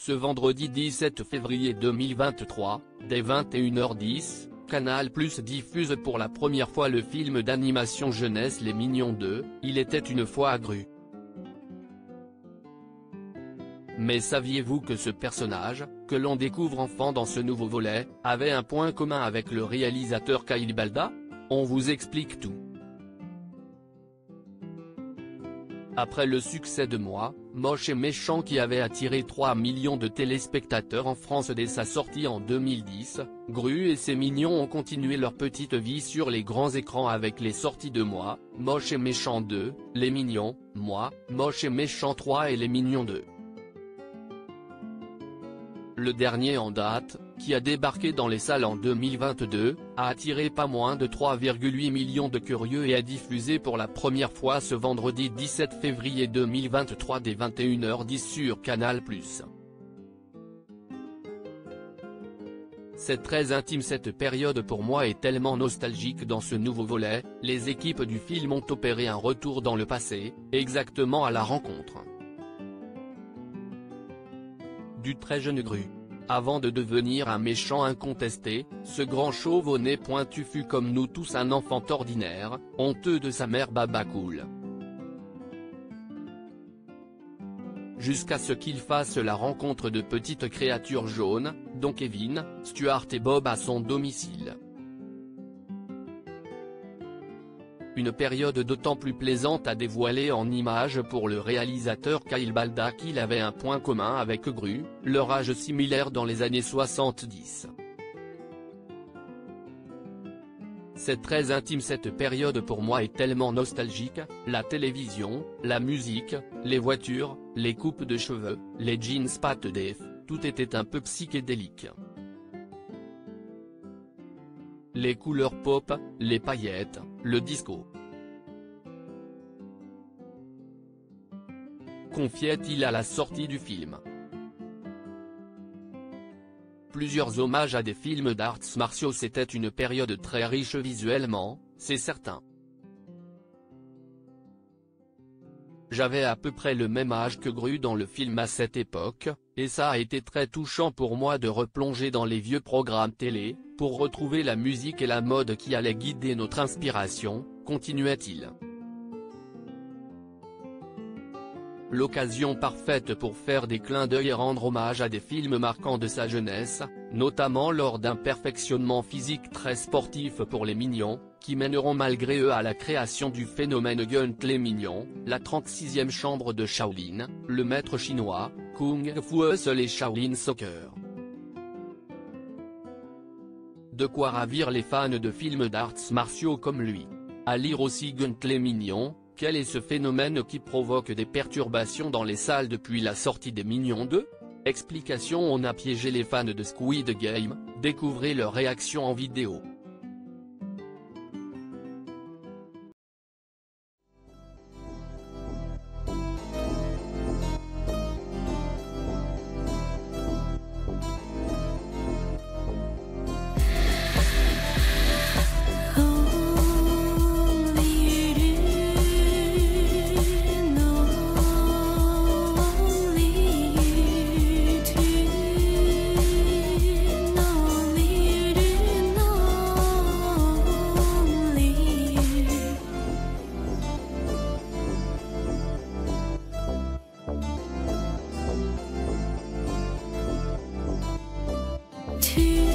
Ce vendredi 17 février 2023, dès 21h10, Canal+ diffuse pour la première fois le film d'animation jeunesse Les Mignons 2, Il était une fois à Gru. Mais saviez-vous que ce personnage, que l'on découvre enfant dans ce nouveau volet, avait un point commun avec le réalisateur Kyle Balda? On vous explique tout. Après le succès de Moi, Moche et Méchant qui avait attiré 3 millions de téléspectateurs en France dès sa sortie en 2010, Gru et ses Mignons ont continué leur petite vie sur les grands écrans avec les sorties de Moi, Moche et Méchant 2, Les Mignons, Moi, Moche et Méchant 3 et Les Mignons 2. Le dernier en date, qui a débarqué dans les salles en 2022, a attiré pas moins de 3,8 millions de curieux et a diffusé pour la première fois ce vendredi 17 février 2023 dès 21h10 sur Canal+. C'est très intime cette période pour moi et tellement nostalgique dans ce nouveau volet, les équipes du film ont opéré un retour dans le passé, exactement à la rencontre du très jeune Gru. Avant de devenir un méchant incontesté, ce grand chauve au nez pointu fut comme nous tous un enfant ordinaire, honteux de sa mère Baba Cool. Jusqu'à ce qu'il fasse la rencontre de petites créatures jaunes, dont Kevin, Stuart et Bob à son domicile. Une période d'autant plus plaisante à dévoiler en images pour le réalisateur Kyle Balda qu'il avait un point commun avec Gru, leur âge similaire dans les années 70. C'est très intime cette période pour moi et tellement nostalgique, la télévision, la musique, les voitures, les coupes de cheveux, les jeans Pat Def, tout était un peu psychédélique. Les couleurs pop, les paillettes, le disco. Confiait-il à la sortie du film. Plusieurs hommages à des films d'arts martiaux. C'était une période très riche visuellement, c'est certain. J'avais à peu près le même âge que Gru dans le film à cette époque, et ça a été très touchant pour moi de replonger dans les vieux programmes télé, pour retrouver la musique et la mode qui allaient guider notre inspiration, continuait-il. L'occasion parfaite pour faire des clins d'œil et rendre hommage à des films marquants de sa jeunesse, notamment lors d'un perfectionnement physique très sportif pour les Mignons, qui mèneront malgré eux à la création du phénomène Gun les Mignons, la 36e chambre de Shaolin, le maître chinois, Kung Fu Hustle et Shaolin Soccer. De quoi ravir les fans de films d'arts martiaux comme lui. À lire aussi Gun les Mignons, quel est ce phénomène qui provoque des perturbations dans les salles depuis la sortie des Mignons 2? Explication. On a piégé les fans de Squid Game, découvrez leur réaction en vidéo. To